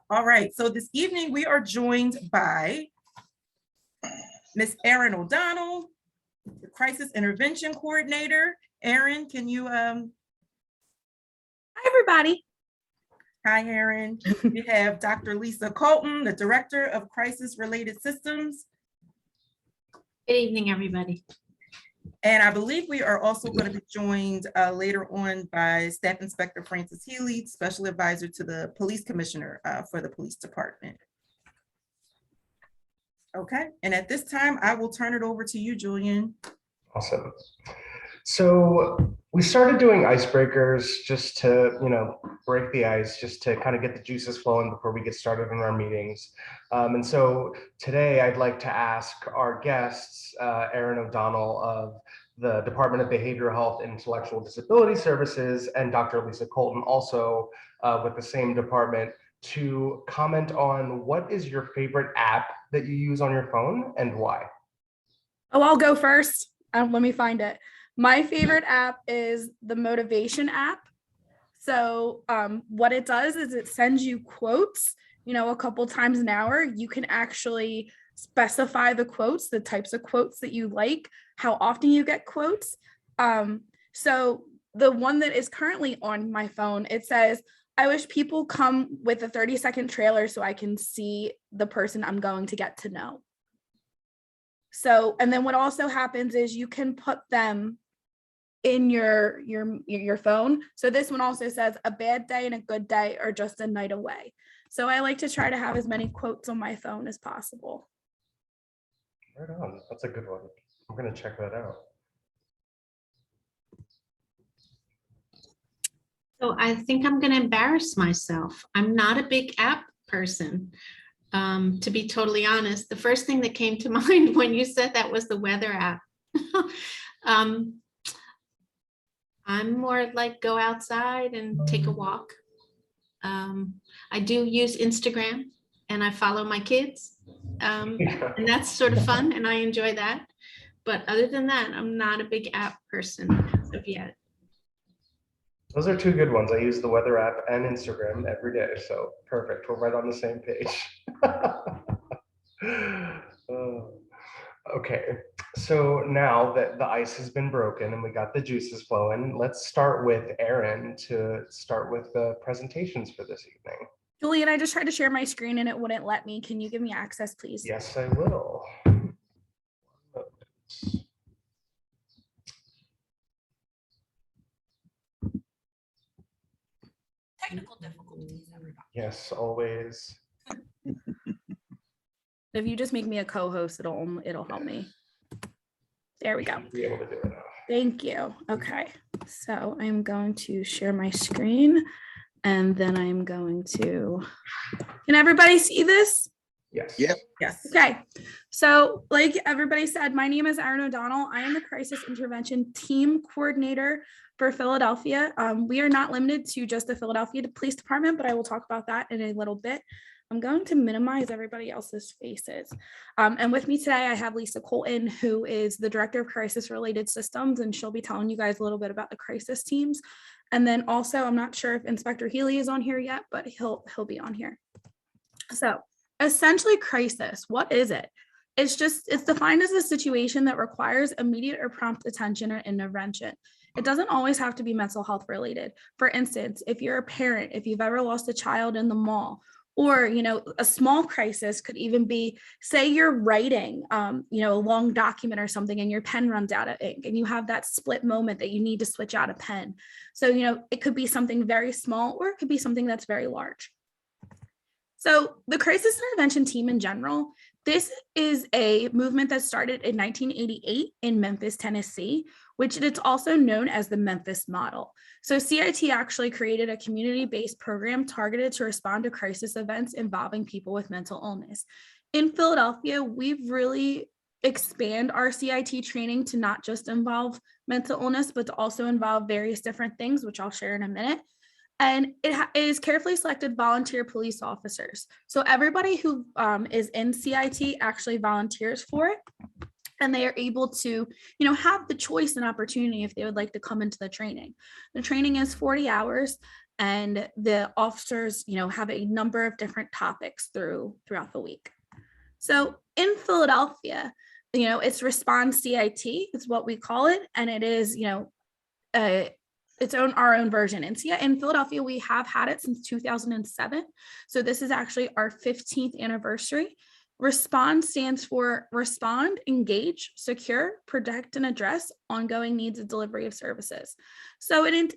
All right, so this evening we are joined by Ms. Erin O'Donnell, the Crisis Intervention Coordinator. Erin, can you? Hi, everybody. Hi, Erin. We have Dr. Lisa Colton, the Director of Crisis Related Systems. Good evening, everybody. And I believe we are also going to be joined later on by Staff Inspector Francis Healy, Special Advisor to the Police Commissioner for the Police Department. Okay, and at this time, I will turn it over to you, Julian. Awesome. So we started doing icebreakers just to, break the ice, just to kind of get the juices flowing before we get started in our meetings. And so today I'd like to ask our guests, Erin O'Donnell of the Department of Behavioral Health and Intellectual Disability Services, and Dr. Lisa Colton, also with the same department, to comment on what is your favorite app that you use on your phone and why? Oh, I'll go first. Let me find it. My favorite app is the Motivation app. So what it does is it sends you quotes, a couple times an hour. You can actually specify the quotes, the types of quotes that you like, how often you get quotes. So the one that is currently on my phone, it says, I wish people come with a 30-second trailer so I can see the person I'm going to get to know. So, and then what also happens is you can put them in your phone. So this one also says a bad day and a good day or just a night away. So I like to try to have as many quotes on my phone as possible. Right on. That's a good one. I'm going to check that out. So I think I'm going to embarrass myself. I'm not a big app person. To be totally honest, the first thing that came to mind when you said that was the weather app. I'm more like go outside and take a walk. I do use Instagram and I follow my kids. And that's sort of fun and I enjoy that. But other than that, I'm not a big app person as of yet. Those are two good ones. I use the weather app and Instagram every day. So perfect. We're right on the same page. Okay. So now that the ice has been broken and we got the juices flowing, let's start with Erin to start with the presentations for this evening. Julian, I just tried to share my screen and it wouldn't let me. Can you give me access, please? Yes, I will. Technical difficulties, everybody. Yes, always. If you just make me a co-host, it'll help me. There we go. Be able to do it now. Thank you. Okay, so I'm going to share my screen and then I'm going to, can everybody see this? Yes. Yep. Yes. Okay, so like everybody said, my name is Erin O'Donnell. I am the Crisis Intervention Team Coordinator for Philadelphia. We are not limited to just the Philadelphia Police Department, but I will talk about that in a little bit. I'm going to minimize everybody else's faces. And with me today, I have Lisa Colton, who is the Director of Crisis Related Systems, and she'll be telling you guys a little bit about the crisis teams. And then also, I'm not sure if Inspector Healy is on here yet, but he'll be on here. So essentially, crisis, what is it? It's defined as a situation that requires immediate or prompt attention or intervention. It doesn't always have to be mental health related. For instance, if you're a parent, if you've ever lost a child in the mall, or, a small crisis could even be, say you're writing, a long document or something and your pen runs out of ink and you have that split moment that you need to switch out a pen. So, it could be something very small or it could be something that's very large. So the crisis intervention team in general, this is a movement that started in 1988 in Memphis, Tennessee, which it's also known as the Memphis model. So CIT actually created a community-based program targeted to respond to crisis events involving people with mental illness. In Philadelphia, we've really expanded our CIT training to not just involve mental illness, but to also involve various different things, which I'll share in a minute. And it is carefully selected volunteer police officers. So everybody who is in CIT actually volunteers for it. And they are able to, have the choice and opportunity if they would like to come into the training. The training is 40 hours. and the officers, have a number of different topics throughout the week. So in Philadelphia, it's Respond CIT is what we call it, and it is, our own version. And in Philadelphia, we have had it since 2007. So this is actually our 15th anniversary. Respond stands for respond, engage, secure, protect, and address ongoing needs of delivery of services. So it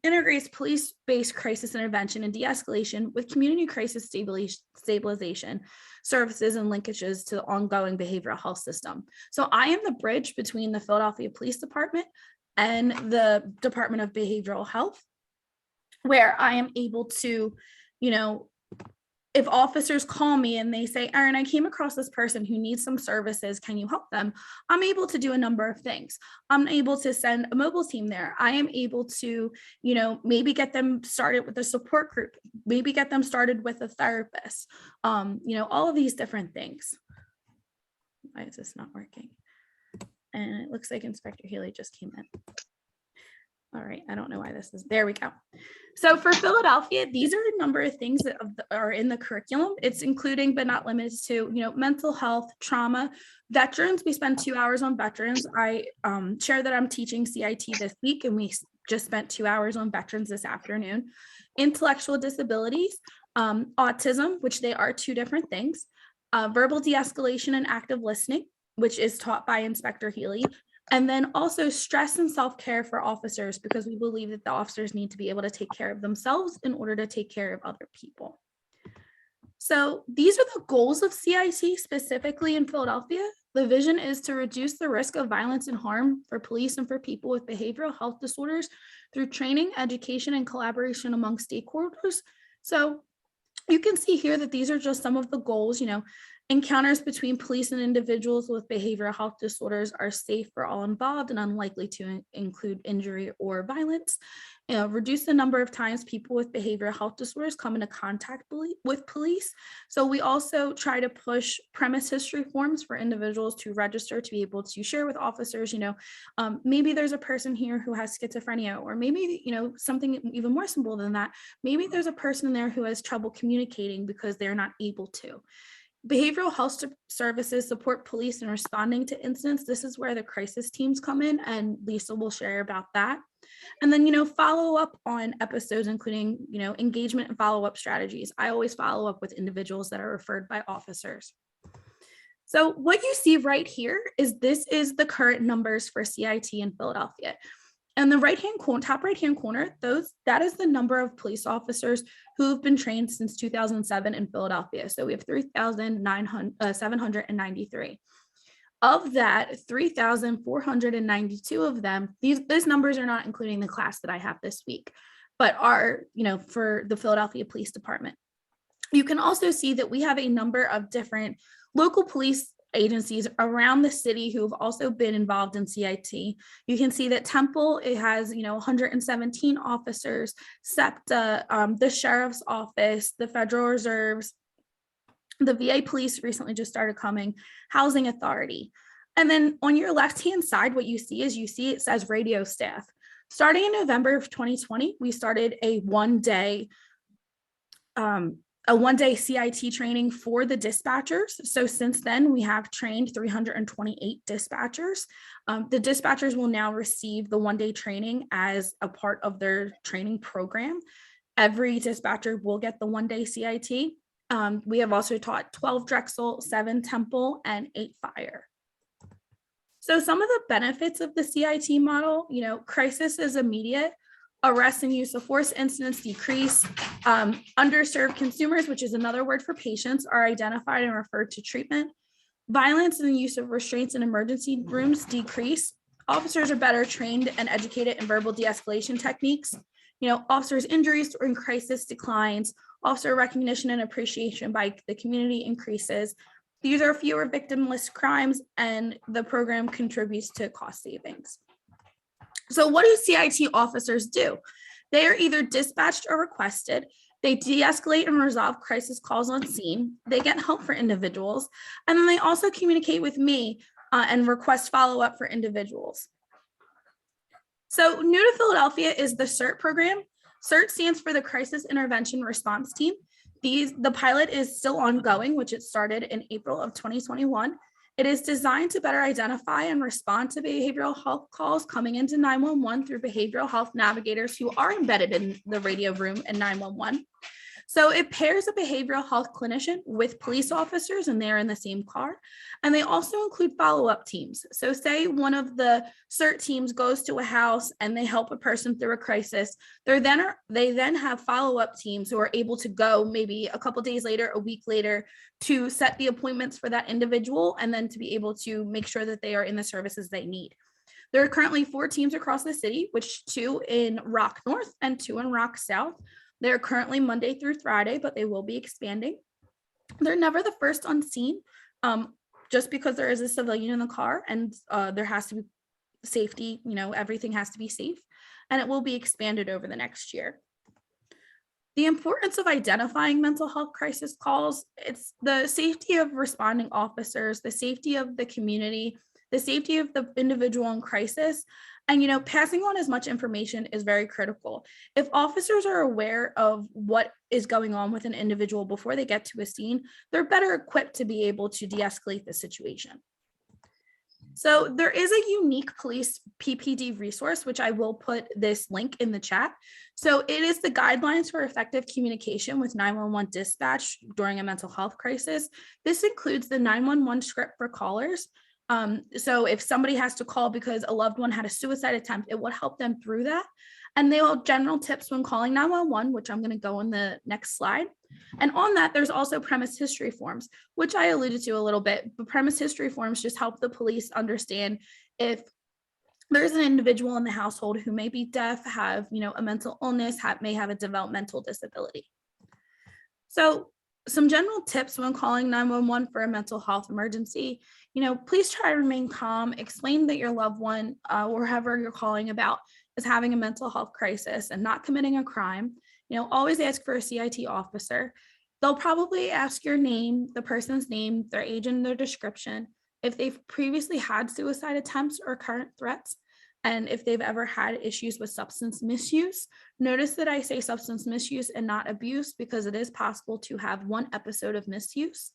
integrates police-based crisis intervention and de-escalation with community crisis stabilization services and linkages to the ongoing behavioral health system. So I am the bridge between the Philadelphia Police Department and the Department of Behavioral Health, where I am able to, if officers call me and they say, Erin, I came across this person who needs some services, can you help them? I'm able to do a number of things. I'm able to send a mobile team there. I am able to, maybe get them started with a support group, maybe get them started with a therapist, all of these different things. Why is this not working? And it looks like Inspector Healy just came in. All right, I don't know why this is, there we go. So for Philadelphia, these are a number of things that are in the curriculum. It's including, but not limited to, mental health, trauma, veterans. We spend 2 hours on veterans. I share that I'm teaching CIT this week, and we just spent 2 hours on veterans this afternoon. Intellectual disabilities, autism, which they are two different things, verbal de-escalation and active listening, which is taught by Inspector Healy. And then also stress and self-care for officers, because we believe that the officers need to be able to take care of themselves in order to take care of other people. So these are the goals of CIT specifically in Philadelphia. The vision is to reduce the risk of violence and harm for police and for people with behavioral health disorders through training, education, and collaboration among stakeholders. So you can see here that these are just some of the goals. Encounters between police and individuals with behavioral health disorders are safe for all involved and unlikely to include injury or violence. Reduce the number of times people with behavioral health disorders come into contact with police. So we also try to push premise history forms for individuals to register to be able to share with officers, maybe there's a person here who has schizophrenia, or maybe, something even more simple than that. Maybe there's a person there who has trouble communicating because they're not able to. Behavioral health services support police in responding to incidents. This is where the crisis teams come in, and Lisa will share about that. And then, follow up on episodes, including, engagement and follow-up strategies. I always follow up with individuals that are referred by officers. So what you see right here is this is the current numbers for CIT in Philadelphia. And the top right-hand corner, that is the number of police officers who have been trained since 2007 in Philadelphia. So we have 3,793. Of that, 3,492 of them, these numbers are not including the class that I have this week, but are, for the Philadelphia Police Department. You can also see that we have a number of different local police agencies around the city who have also been involved in CIT. You can see that Temple, it has 117 officers, SEPTA, the Sheriff's Office, the Federal Reserves, the VA Police recently just started coming, Housing Authority. And then on your left-hand side, what you see it says radio staff. Starting in November of 2020, we started a one-day CIT training for the dispatchers. So since then, we have trained 328 dispatchers. The dispatchers will now receive the one-day training as a part of their training program. Every dispatcher will get the one-day CIT. We have also taught 12 Drexel, 7 Temple, and 8 Fire. So some of the benefits of the CIT model, crisis is immediate. Arrest and use of force incidents decrease. Underserved consumers, which is another word for patients, are identified and referred to treatment. Violence and the use of restraints in emergency rooms decrease. Officers are better trained and educated in verbal de-escalation techniques. Officers' injuries during crisis declines. Officer recognition and appreciation by the community increases. These are fewer victimless crimes, and the program contributes to cost savings. So what do CIT officers do? They are either dispatched or requested. They de-escalate and resolve crisis calls on scene. They get help for individuals. And then they also communicate with me and request follow-up for individuals. So new to Philadelphia is the CERT program. CIRT stands for the Crisis Intervention Response Team. The pilot is still ongoing, which it started in April of 2021. It is designed to better identify and respond to behavioral health calls coming into 911 through behavioral health navigators who are embedded in the radio room in 911. So it pairs a behavioral health clinician with police officers, and they're in the same car. And they also include follow-up teams. So say one of the CIRT teams goes to a house and they help a person through a crisis. They then have follow-up teams who are able to go maybe a couple days later, a week later, to set the appointments for that individual, and then to be able to make sure that they are in the services they need. There are currently 4 teams across the city, which 2 in Rock North and 2 in Rock South. They're currently Monday through Friday, but they will be expanding. They're never the first on scene, just because there is a civilian in the car, and there has to be safety, everything has to be safe, and it will be expanded over the next year. The importance of identifying mental health crisis calls, it's the safety of responding officers, the safety of the community, the safety of the individual in crisis. And, passing on as much information is very critical. If officers are aware of what is going on with an individual before they get to a scene, they're better equipped to be able to de-escalate the situation. So there is a unique police PPD resource, which I will put this link in the chat. So it is the guidelines for effective communication with 911 dispatch during a mental health crisis. This includes the 911 script for callers. So if somebody has to call because a loved one had a suicide attempt, it would help them through that. And they will have general tips when calling 911, which I'm going to go in the next slide. And on that, there's also premise history forms, which I alluded to a little bit. But premise history forms just help the police understand if there's an individual in the household who may be deaf, have, a mental illness, may have a developmental disability. So some general tips when calling 911 for a mental health emergency, please try to remain calm, explain that your loved one or whoever you're calling about is having a mental health crisis and not committing a crime. Always ask for a CIT officer. They'll probably ask your name, the person's name, their age, and their description. If they've previously had suicide attempts or current threats, and if they've ever had issues with substance misuse. Notice that I say substance misuse and not abuse, because it is possible to have one episode of misuse.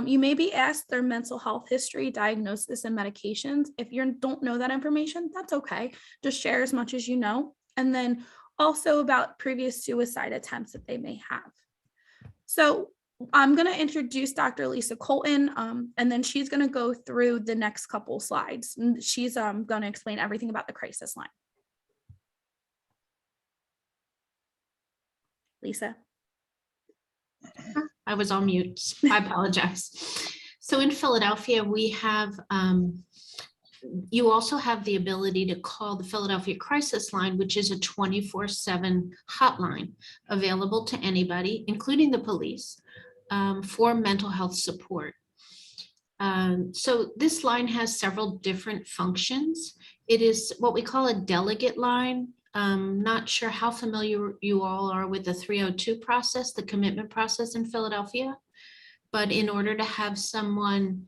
You may be asked their mental health history, diagnosis, and medications. If you don't know that information, that's okay. Just share as much as you know. And then also about previous suicide attempts that they may have. So I'm going to introduce Dr. Lisa Colton, and then she's going to go through the next couple slides. And she's going to explain everything about the crisis line. Lisa. I was on mute. I apologize. So in Philadelphia, we have, you also have the ability to call the Philadelphia Crisis Line, which is a 24/7 hotline available to anybody, including the police, for mental health support. So this line has several different functions. It is what we call a delegate line. Not sure how familiar you all are with the 302 process, the commitment process in Philadelphia, but in order to have someone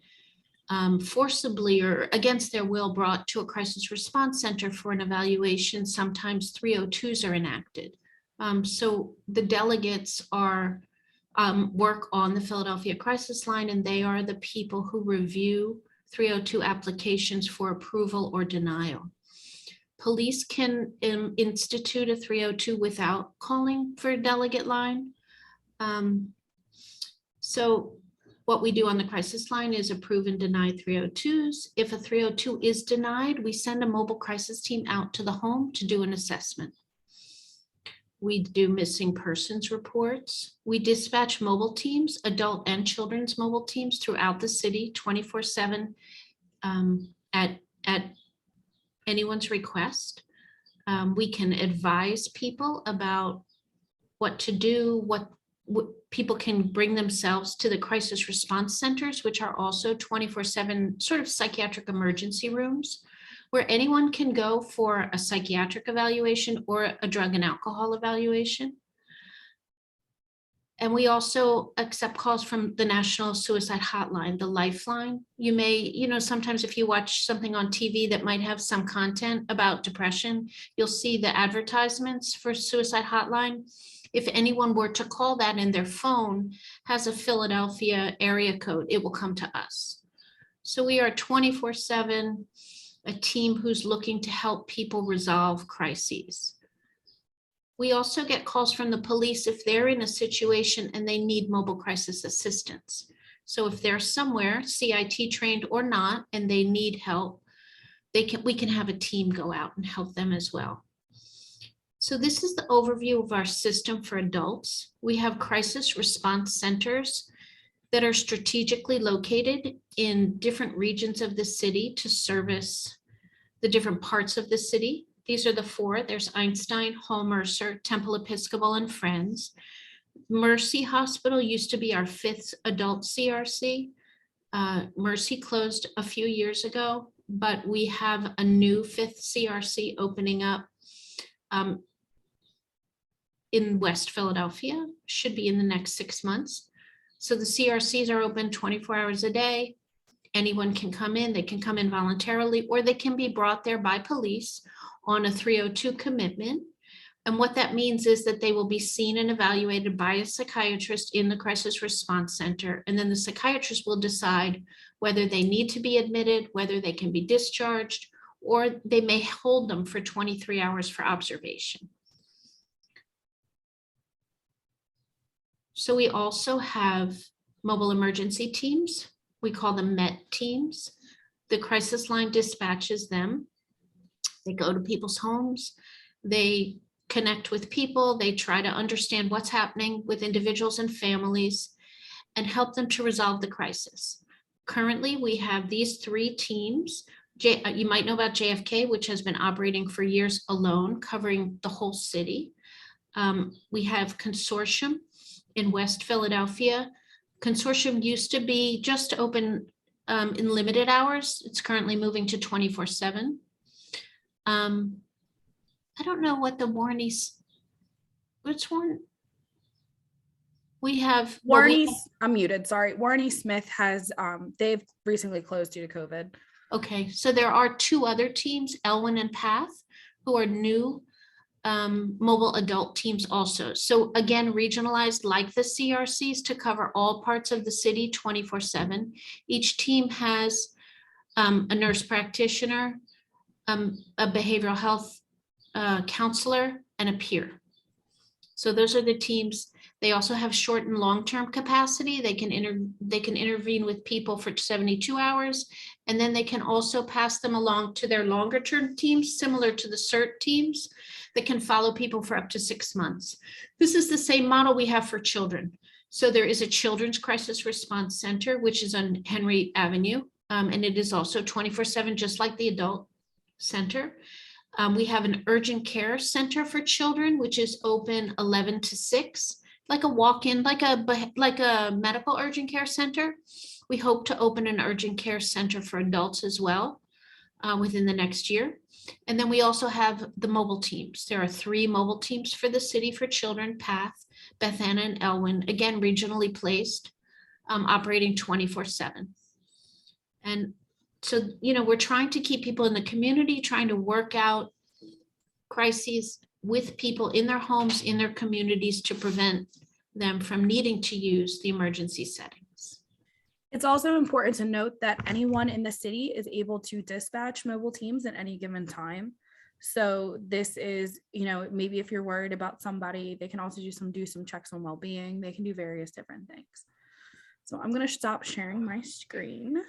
forcibly or against their will brought to a crisis response center for an evaluation, sometimes 302s are enacted. So the delegates are work on the Philadelphia Crisis Line, and they are the people who review 302 applications for approval or denial. Police can institute a 302 without calling for a delegate line. So what we do on the crisis line is approve and deny 302s. If a 302 is denied, we send a mobile crisis team out to the home to do an assessment. We do missing persons reports. We dispatch mobile teams, adult and children's mobile teams throughout the city 24/7 at anyone's request. We can advise people about what to do, what people can bring themselves to the crisis response centers, which are also 24/7 sort of psychiatric emergency rooms, where anyone can go for a psychiatric evaluation or a drug and alcohol evaluation. And we also accept calls from the National Suicide Hotline, the Lifeline. You may, sometimes if you watch something on TV that might have some content about depression, you'll see the advertisements for Suicide Hotline. If anyone were to call that and their phone has a Philadelphia area code, it will come to us. So we are 24/7, a team who's looking to help people resolve crises. We also get calls from the police if they're in a situation and they need mobile crisis assistance. So if they're somewhere, CIT trained or not, and they need help, we can have a team go out and help them as well. So this is the overview of our system for adults. We have crisis response centers that are strategically located in different regions of the city to service the different parts of the city. These are the four. There's Einstein, Hall Mercer, Temple Episcopal, and Friends. Mercy Hospital used to be our 5th adult CRC. Mercy closed a few years ago, but we have a new 5th CRC opening up in West Philadelphia, should be in the next 6 months. So the CRCs are open 24 hours a day. Anyone can come in, they can come in voluntarily, or they can be brought there by police on a 302 commitment. And what that means is that they will be seen and evaluated by a psychiatrist in the crisis response center. And then the psychiatrist will decide whether they need to be admitted, whether they can be discharged, or they may hold them for 23 hours for observation. So we also have mobile emergency teams. We call them MET teams. The crisis line dispatches them. They go to people's homes. They connect with people. They try to understand what's happening with individuals and families and help them to resolve the crisis. Currently, we have these 3 teams. You might know about JFK, which has been operating for years alone, covering the whole city. We have Consortium in West Philadelphia. Consortium used to be just open in limited hours. It's currently moving to 24/7. I don't know what the Warney's, which one? We have. Warney's, I'm muted, sorry. Warney Smith has, they've recently closed due to COVID. Okay, so there are 2 other teams, Elwyn and Path, who are new mobile adult teams also. So again, regionalized like the CRCs to cover all parts of the city 24/7. Each team has a nurse practitioner, a behavioral health counselor, and a peer. So those are the teams. They also have short and long-term capacity. They can intervene with people for 72 hours, and then they can also pass them along to their longer-term teams, similar to the CERT teams, that can follow people for up to 6 months. This is the same model we have for children. So there is a Children's Crisis Response Center, which is on Henry Avenue, and it is also 24/7, just like the adult center. We have an urgent care center for children, which is open 11 to 6, like a walk-in, like a medical urgent care center. We hope to open an urgent care center for adults as well within the next year. And then we also have the mobile teams. There are 3 mobile teams for the city for children, Path, Beth Anna, and Elwyn, again, regionally placed, operating 24/7. And so, we're trying to keep people in the community, trying to work out crises with people in their homes, in their communities, to prevent them from needing to use the emergency settings. It's also important to note that anyone in the city is able to dispatch mobile teams at any given time. So this is, maybe if you're worried about somebody, they can also do some checks on well-being. They can do various different things. So I'm going to stop sharing my screen.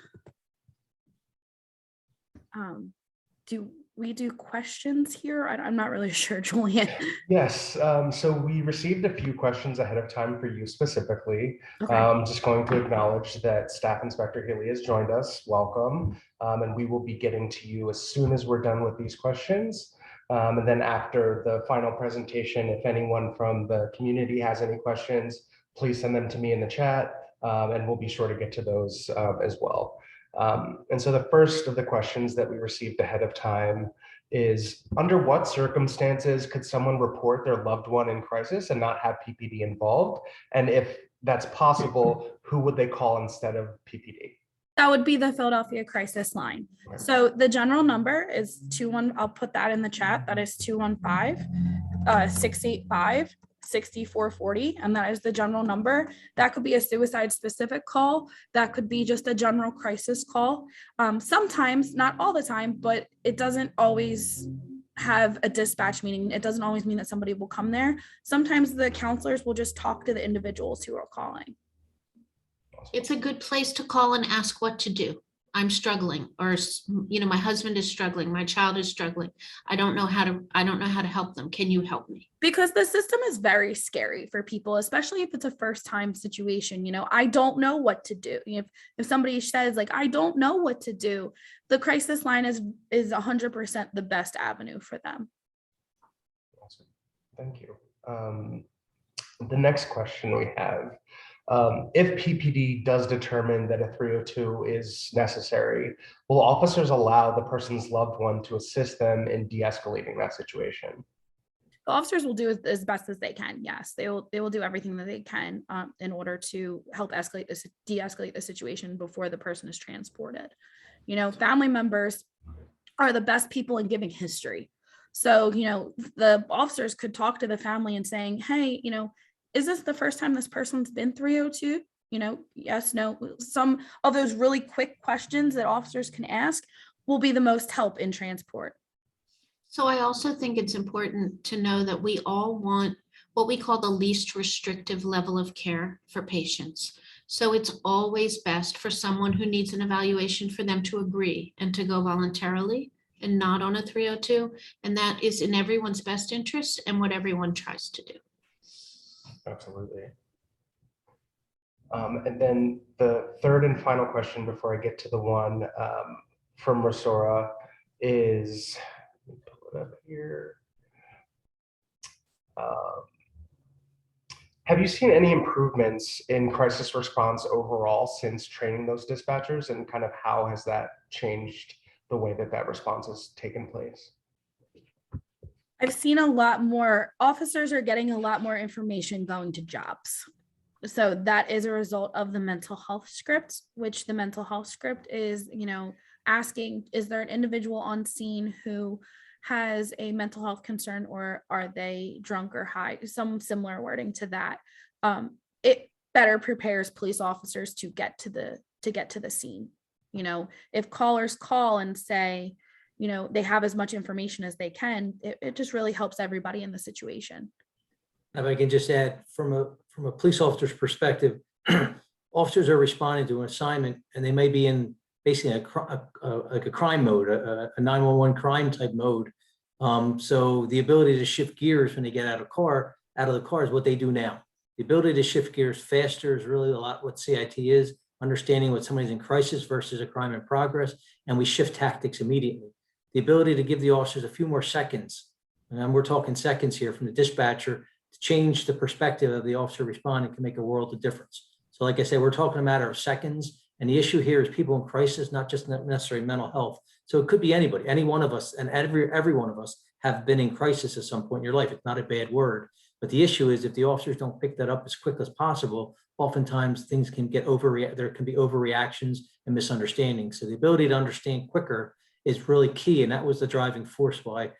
Do we do questions here? I'm not really sure, Julian. Yes, so we received a few questions ahead of time for you specifically. Okay. Just going to acknowledge that Staff Inspector Healy has joined us. Welcome. And we will be getting to you as soon as we're done with these questions. And then after the final presentation, if anyone from the community has any questions, please send them to me in the chat, and we'll be sure to get to those as well. And so the first of the questions that we received ahead of time is under what circumstances could someone report their loved one in crisis and not have PPD involved? And if that's possible, who would they call instead of PPD? That would be the Philadelphia crisis line. So the general number is 21, I'll put that in the chat. That is 215-685-6440. And that is the general number. That could be a suicide specific call. That could be just a general crisis call. Sometimes, not all the time, but it doesn't always have a dispatch meeting. It doesn't always mean that somebody will come there. Sometimes the counselors will just talk to the individuals who are calling. It's a good place to call and ask what to do. I'm struggling, or, my husband is struggling, my child is struggling. I don't know how to help them. Can you help me? Because the system is very scary for people, especially if it's a first time situation. I don't know what to do. If somebody says like, I don't know what to do, the crisis line is 100% the best avenue for them. Awesome. Thank you. The next question we have, if PPD does determine that a 302 is necessary, will officers allow the person's loved one to assist them in de-escalating that situation? The officers will do as best as they can. Yes, they will do everything that they can in order to help de-escalate the situation before the person is transported. Family members are the best people in giving history. So, the officers could talk to the family and saying, hey, is this the first time this person's been 302? Yes, no. Some of those really quick questions that officers can ask will be the most help in transport. So I also think it's important to know that we all want what we call the least restrictive level of care for patients. So it's always best for someone who needs an evaluation for them to agree and to go voluntarily and not on a 302. And that is in everyone's best interest and what everyone tries to do. Absolutely. And then the third and final question before I get to the one from Rosora is, let me pull it up here. Have you seen any improvements in crisis response overall since training those dispatchers, and kind of how has that changed the way that response has taken place? I've seen a lot more officers are getting a lot more information going to jobs. So that is a result of the mental health script, which the mental health script is, asking, is there an individual on scene who has a mental health concern, or are they drunk or high? Some similar wording to that. It better prepares police officers to get to the scene. If callers call and say, they have as much information as they can, it just really helps everybody in the situation. If I can just add, from a police officer's perspective, officers are responding to an assignment, and they may be in basically like a crime mode, a 911 crime type mode. So the ability to shift gears when they get out of the car is what they do now. The ability to shift gears faster is really a lot what CIT is, understanding what somebody's in crisis versus a crime in progress, and we shift tactics immediately. The ability to give the officers a few more seconds, and we're talking seconds here, from the dispatcher to change the perspective of the officer responding can make a world of difference. So like I said, we're talking a matter of seconds. And the issue here is people in crisis, not just necessarily mental health. So it could be anybody, any one of us, and every one of us have been in crisis at some point in your life. It's not a bad word. But the issue is, if the officers don't pick that up as quick as possible, oftentimes things can get there can be overreactions and misunderstandings. So the ability to understand quicker is really key. And that was the driving force why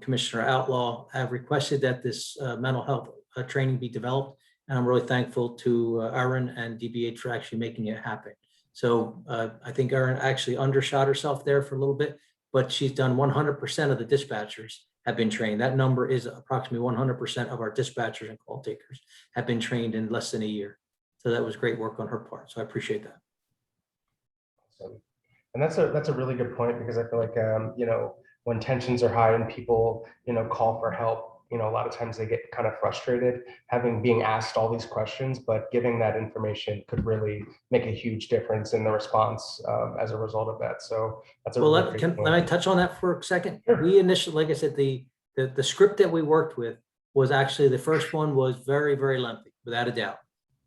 Commissioner Outlaw have requested that this mental health training be developed. And I'm really thankful to Erin and DBH for actually making it happen. So I think Erin actually undershot herself there for a little bit, but she's done 100% of the dispatchers have been trained. That number is approximately 100% of our dispatchers and call takers have been trained in less than a year. So that was great work on her part. So I appreciate that. Awesome. And that's a really good point, because I feel like, when tensions are high and people, call for help, a lot of times they get kind of frustrated being asked all these questions, but giving that information could really make a huge difference in the response as a result of that. So that's a Well, really let I touch on that for a second? Sure. We initially, like I said, the script that we worked with was actually, the first one was very, very lengthy, without a doubt.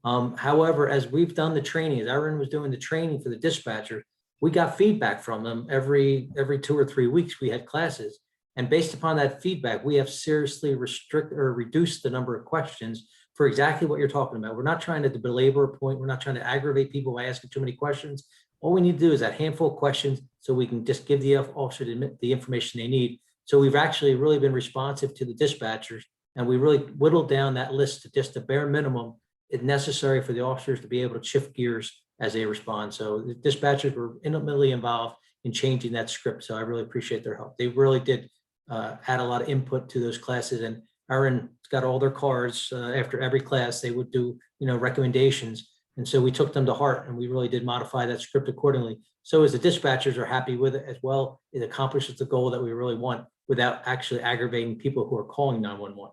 However, as we've done the training, as Erin was doing the training for the dispatcher, we got feedback from them every 2 or 3 weeks. We had classes, And based upon that feedback, we have seriously restricted or reduced the number of questions for exactly what you're talking about. We're not trying to belabor a point. We're not trying to aggravate people by asking too many questions. All we need to do is that handful of questions so we can just give the officer the information they need. So we've actually really been responsive to the dispatchers, and we really whittled down that list to just the bare minimum it's necessary for the officers to be able to shift gears as they respond. So the dispatchers were intimately involved in changing that script. So I really appreciate their help. They really did add a lot of input to those classes, and Aaron got all their cards after every class. They would do, recommendations. And so we took them to heart, and we really did modify that script accordingly. So as the dispatchers are happy with it as well, it accomplishes the goal that we really want without actually aggravating people who are calling 911.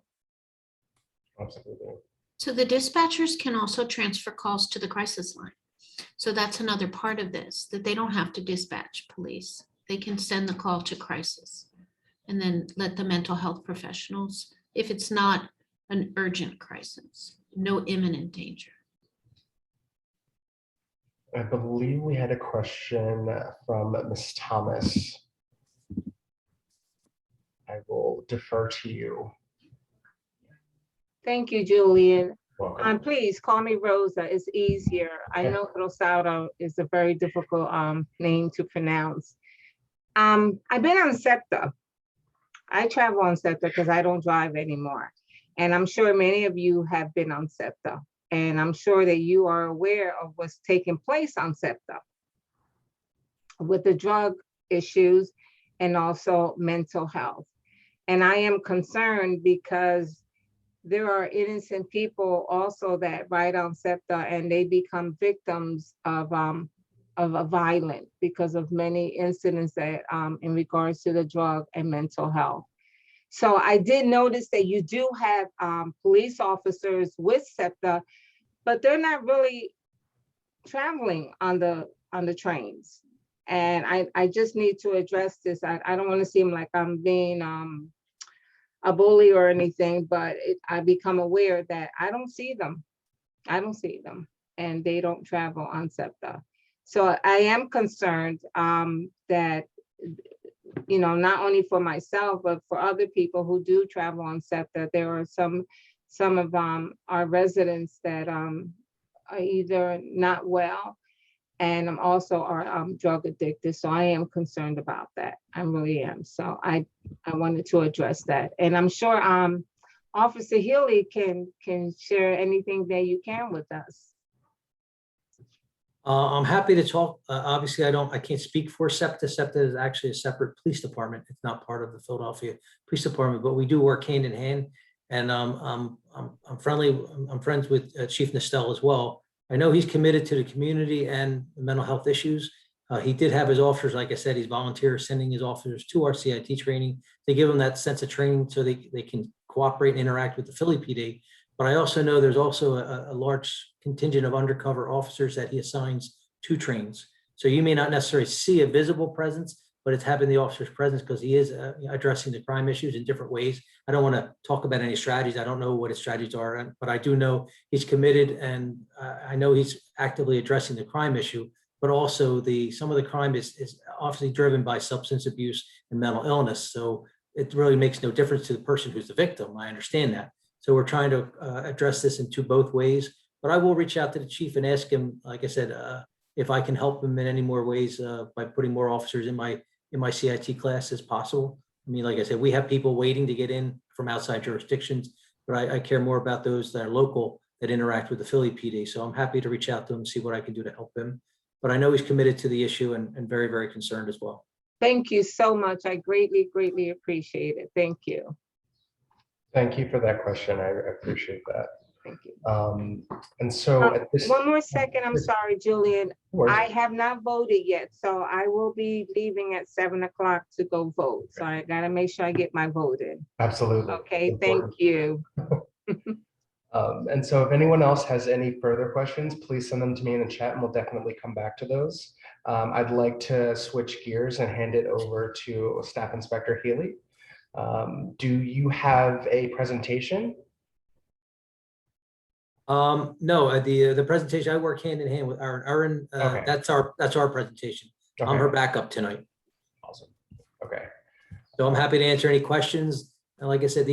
Absolutely. So the dispatchers can also transfer calls to the crisis line. So that's another part of this, that they don't have to dispatch police. They can send the call to crisis and then let the mental health professionals, if it's not an urgent crisis, no imminent danger. I believe we had a question from Ms. Thomas. I will defer to you. Thank you, Julian. Welcome. Please call me Rosa. It's easier. I know Rosado is a very difficult name to pronounce. I've been on SEPTA. I travel on SEPTA because I don't drive anymore. And I'm sure many of you have been on SEPTA. And I'm sure that you are aware of what's taking place on SEPTA with the drug issues and also mental health. And I am concerned because there are innocent people also that ride on SEPTA and they become victims of a violence because of many incidents that in regards to the drug and mental health. So I did notice that you do have police officers with SEPTA, but they're not really traveling on the trains. And I just need to address this. I don't want to seem like I'm being a bully or anything, but I become aware that I don't see them. I don't see them, and they don't travel on SEPTA. So I am concerned that, not only for myself, but for other people who do travel on SEPTA, there are some of our residents that are either not well and also are drug addicted. So I am concerned about that. I really am. So I wanted to address that. And I'm sure Officer Healy can share anything that you can with us. I'm happy to talk. Obviously, I can't speak for SEPTA. SEPTA is actually a separate police department. It's not part of the Philadelphia Police Department, but we do work hand in hand. And I'm friends with Chief Nestel as well. I know he's committed to the community and the mental health issues. He did have his officers, like I said, he's volunteers sending his officers to our CIT training. They give them that sense of training so they can cooperate and interact with the Philly PD. But I also know there's also a large contingent of undercover officers that he assigns to trains. So you may not necessarily see a visible presence, but it's having the officer's presence because he is addressing the crime issues in different ways. I don't want to talk about any strategies. I don't know what his strategies are, but I do know he's committed, and I know he's actively addressing the crime issue, but also some of the crime is obviously driven by substance abuse and mental illness. So it really makes no difference to the person who's the victim. I understand that. So we're trying to address this in both ways, but I will reach out to the chief and ask him, like I said, if I can help him in any more ways by putting more officers in my CIT class as possible. I mean, like I said, we have people waiting to get in from outside jurisdictions, but I care more about those that are local that interact with the Philly PD. So I'm happy to reach out to him, see what I can do to help him. But I know he's committed to the issue and very, very concerned as well. Thank you so much. I greatly, greatly appreciate it. Thank you. Thank you for that question. I appreciate that. Thank you. And so at this One more second, I'm sorry, Julian. Or- I have not voted yet, so I will be leaving at 7 o'clock to go vote. So I gotta make sure I get my vote in. Absolutely. Okay, Important. thank you. And so if anyone else has any further questions, please send them to me in the chat and we'll definitely come back to those. I'd like to switch gears and hand it over to Staff Inspector Healy. Do you have a presentation? No, the presentation, I work hand in hand with Aaron. Okay. That's our presentation. I'm her backup tonight. Awesome. Okay. So I'm happy to answer any questions. And like I said,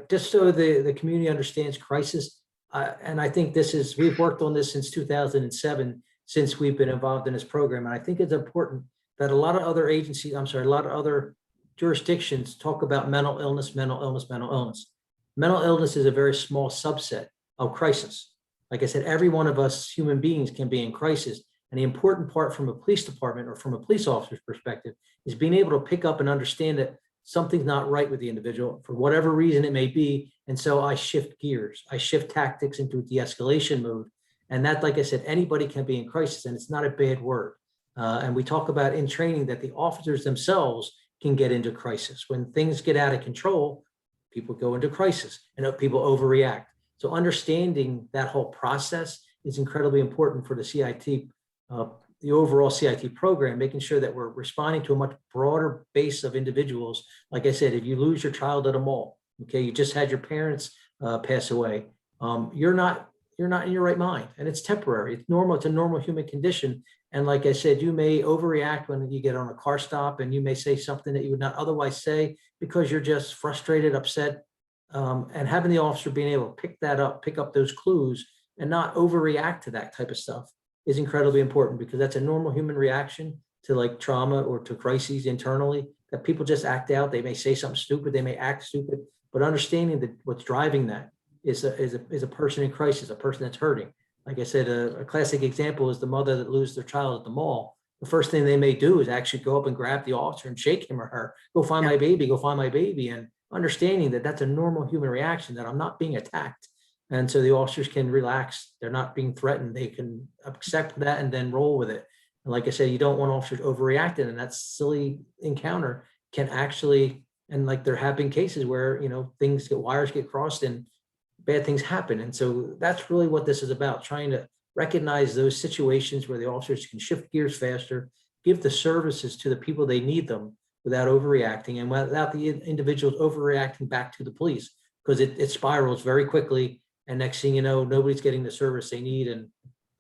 just so the community understands crisis, and I think we've worked on this since 2007, since we've been involved in this program. And I think it's important that a lot of other agencies, a lot of other jurisdictions talk about mental illness, mental illness, mental illness. Mental illness is a very small subset of crisis. Like I said, every one of us human beings can be in crisis. And the important part from a police department or from a police officer's perspective is being able to pick up and understand that something's not right with the individual for whatever reason it may be. And so I shift gears, I shift tactics into a de-escalation mode. And that, like I said, anybody can be in crisis, and it's not a bad word. And we talk about in training that the officers themselves can get into crisis. When things get out of control, people go into crisis and people overreact. So understanding that whole process is incredibly important for the CIT, the overall CIT program, making sure that we're responding to a much broader base of individuals. Like I said, if you lose your child at a mall, okay, you just had your parents pass away, you're not in your right mind, and it's temporary. It's normal. It's a normal human condition. And like I said, you may overreact when you get on a car stop, and you may say something that you would not otherwise say because you're just frustrated, upset. And having the officer being able to pick up those clues and not overreact to that type of stuff is incredibly important, because that's a normal human reaction to like trauma or to crises internally, that people just act out. They may say something stupid, they may act stupid, but understanding that what's driving that is a person in crisis, a person that's hurting. Like I said, a classic example is the mother that loses their child at the mall. The first thing they may do is actually go up and grab the officer and shake him or her, go find my baby, go find my baby. And understanding that that's a normal human reaction, that I'm not being attacked. And so the officers can relax. They're not being threatened. They can accept that and then roll with it. And like I said, you don't want officers overreacting, and that silly encounter can actually, and like there have been cases where, wires get crossed and bad things happen. And so that's really what this is about, trying to recognize those situations where the officers can shift gears faster, give the services to the people they need them without overreacting and without the individuals overreacting back to the police, because it spirals very quickly. And next thing you know, nobody's getting the service they need. And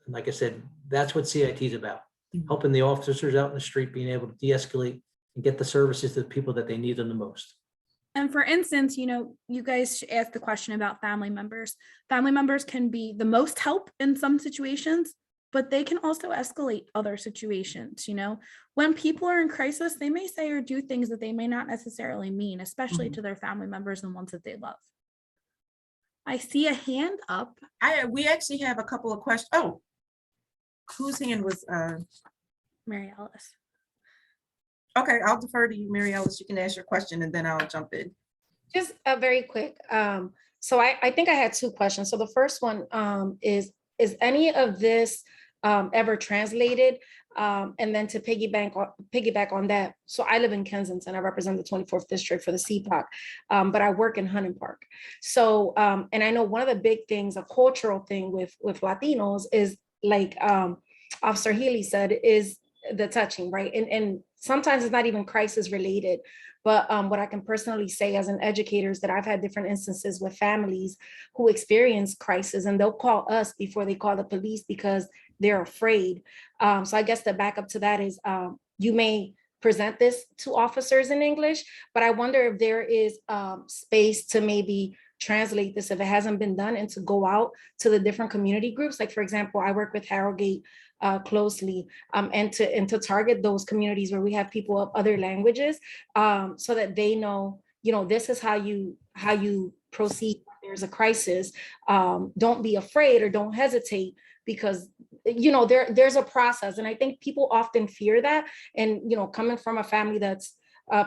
like I said, that's what CIT is about, helping the officers out in the street being able to de-escalate and get the services to the people that they need them the most. And for instance, you guys asked the question about family members. Family members can be the most help in some situations, but they can also escalate other situations. When people are in crisis, they may say or do things that they may not necessarily mean, especially to their family members and ones that they love. I see a hand up. We actually have a couple of questions. Oh, whose hand was? Mary Alice. Okay, I'll defer to you, Mary Alice. You can ask your question and then I'll jump in. Just very quick. So I think I had two questions. So the first one is any of this ever translated? And then to piggyback on that. So I live in Kensington. I represent the 24th district for the CPOC, but I work in Hunting Park. So, and I know one of the big things, a cultural thing with Latinos is like Officer Healy said, is the touching, right? And sometimes it's not even crisis related, but what I can personally say as an educator is that I've had different instances with families who experience crisis, and they'll call us before they call the police because they're afraid. So I guess the backup to that is you may present this to officers in English, but I wonder if there is space to maybe translate this if it hasn't been done, and to go out to the different community groups. Like, for example, I work with Harrogate closely, and to target those communities where we have people of other languages, so that they know, this is how you proceed when there's a crisis. Don't be afraid or don't hesitate, because there's a process. And I think people often fear that. And coming from a family that's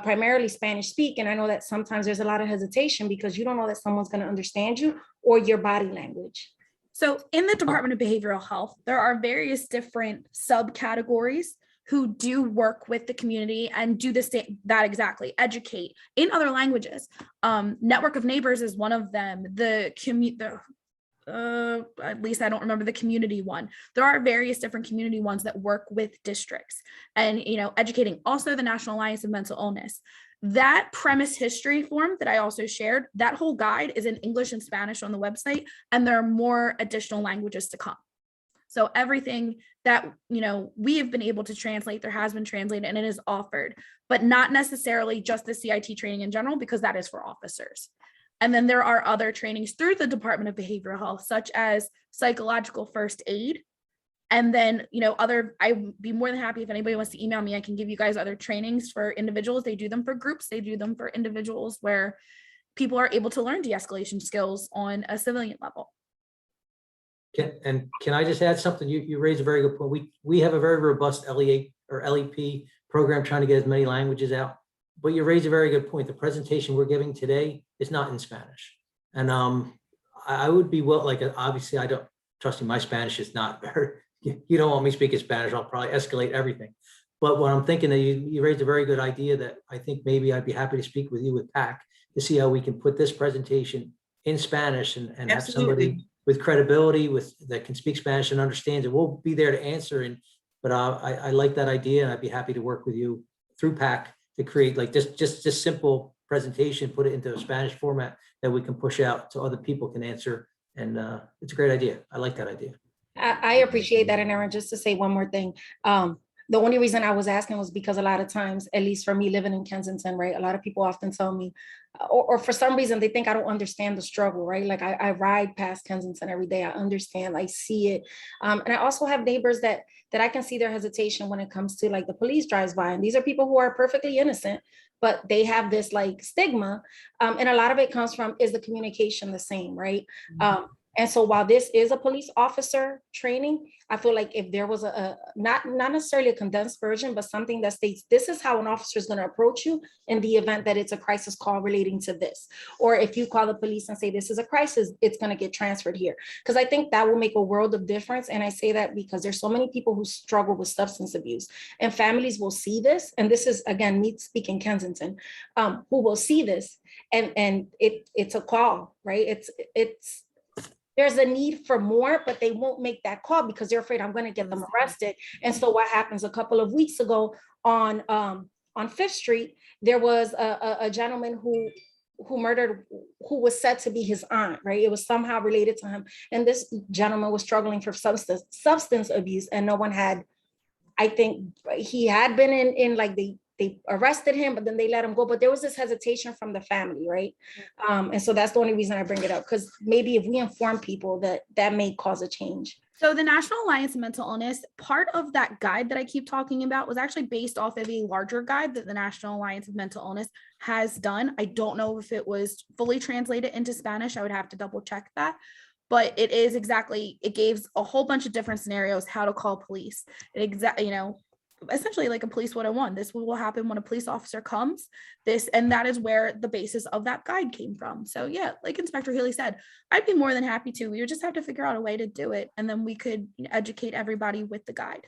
primarily Spanish speaking, I know that sometimes there's a lot of hesitation because you don't know that someone's going to understand you or your body language. So in the Department of Behavioral Health, there are various different subcategories who do work with the community and do that exactly, educate in other languages. Network of Neighbors is one of them. At least I don't remember the community one. There are various different community ones that work with districts and, educating. Also the National Alliance of Mental Illness. That premise history form that I also shared, that whole guide is in English and Spanish on the website, and there are more additional languages to come. So everything that, we have been able to translate, there has been translated and it is offered, but not necessarily just the CIT training in general, because that is for officers. And then there are other trainings through the Department of Behavioral Health, such as psychological first aid. And then, I'd be more than happy if anybody wants to email me, I can give you guys other trainings for individuals. They do them for groups. They do them for individuals where people are able to learn de-escalation skills on a civilian level. Can I just add something? You raised a very good point. We have a very robust LEA or LEP program trying to get as many languages out. But you raised a very good point. The presentation we're giving today is not in Spanish. And I would be obviously I don't, trust me, my Spanish is not very, you don't want me speaking Spanish, I'll probably escalate everything. But what I'm thinking that you raised a very good idea that I think maybe I'd be happy to speak with you with PAC to see how we can put this presentation in Spanish and have somebody with credibility that can speak Spanish and understands it. We'll be there to answer. But I like that idea, and I'd be happy to work with you through PAC to create like just simple presentation, put it into a Spanish format that we can push out so other people can answer. And it's a great idea. I like that idea. I appreciate that. And Erin, just to say one more thing. The only reason I was asking was because a lot of times, at least for me living in Kensington, right, a lot of people often tell me, or for some reason, they think I don't understand the struggle, right? Like I ride past Kensington every day. I understand, I see it. And I also have neighbors that I can see their hesitation when it comes to like the police drives by. And these are people who are perfectly innocent, but they have this like stigma. And a lot of it comes from, is the communication the same, right? And so while this is a police officer training, I feel like if there was not necessarily a condensed version, but something that states, this is how an officer is going to approach you in the event that it's a crisis call relating to this. Or if you call the police and say, this is a crisis, it's going to get transferred here. Because I think that will make a world of difference. And I say that because there's so many people who struggle with substance abuse, and families will see this. And this is, again, me speaking Kensington, who will see this. And it's a call, right? There's a need for more, but they won't make that call because they're afraid I'm going to get them arrested. And so what happens a couple of weeks ago on 5th Street, there was a gentleman who murdered, who was said to be his aunt, right? It was somehow related to him. And this gentleman was struggling for substance abuse, and no one had, I think he had been in like they arrested him, but then they let him go. But there was this hesitation from the family, right? And so that's the only reason I bring it up, because maybe if we inform people, that may cause a change. So the National Alliance of Mental Illness, part of that guide that I keep talking about was actually based off of a larger guide that the National Alliance of Mental Illness has done. I don't know if it was fully translated into Spanish. I would have to double check that. But it is it gives a whole bunch of different scenarios, how to call police. Essentially like a police 101. This will happen when a police officer comes, and that is where the basis of that guide came from. So yeah, like Inspector Healy said, I'd be more than happy to. We would just have to figure out a way to do it, and then we could educate everybody with the guide.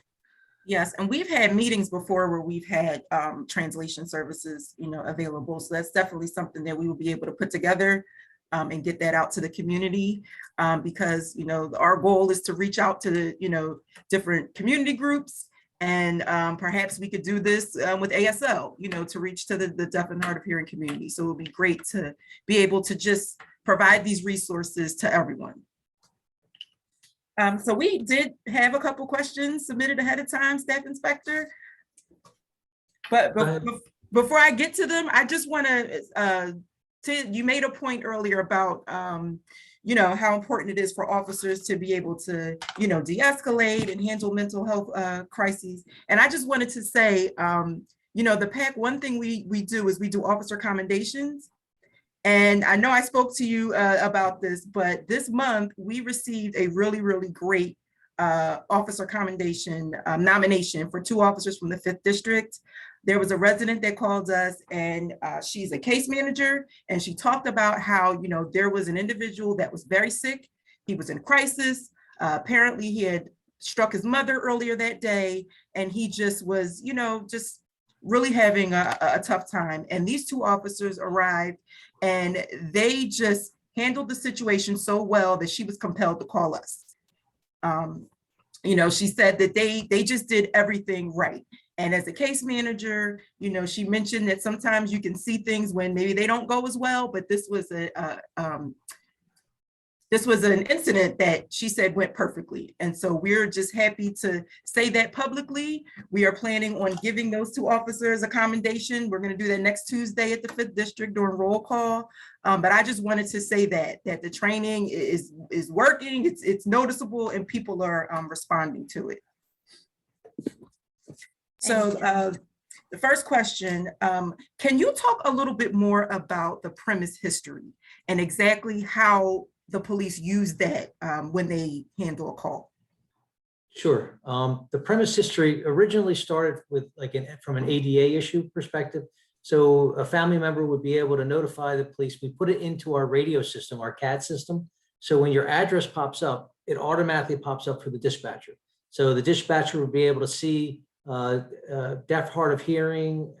Yes, and we've had meetings before where we've had translation services, available. So that's definitely something that we will be able to put together and get that out to the community, because our goal is to reach out to different community groups. And perhaps we could do this with ASL, to reach to the deaf and hard of hearing community. So it would be great to be able to just provide these resources to everyone. So we did have a couple questions submitted ahead of time, Staff Inspector. But before I get to them, I just want to, you made a point earlier about how important it is for officers to be able to, de-escalate and handle mental health crises. And I just wanted to say, the PAC, one thing we do is we do officer commendations. And I know I spoke to you about this, but this month we received a really, really great officer commendation nomination for 2 officers from the 5th District. There was a resident that called us, and she's a case manager, and she talked about how, there was an individual that was very sick. He was in crisis. Apparently he had struck his mother earlier that day, and he just was, just really having a tough time. And these 2 officers arrived, and they just handled the situation so well that she was compelled to call us. She said that they just did everything right. And as a case manager, she mentioned that sometimes you can see things when maybe they don't go as well, but this was this was an incident that she said went perfectly. And so we're just happy to say that publicly. We are planning on giving those 2 officers a commendation. We're going to do that next Tuesday at the 5th District during roll call. But I just wanted to say that the training is working, it's noticeable, and people are responding to it. So the first question, can you talk a little bit more about the premise history and exactly how the police use that when they handle a call? Sure. The premise history originally started with from an ADA issue perspective. So a family member would be able to notify the police. We put it into our radio system, our CAD system. So when your address pops up, it automatically pops up for the dispatcher. So the dispatcher would be able to see deaf, hard of hearing,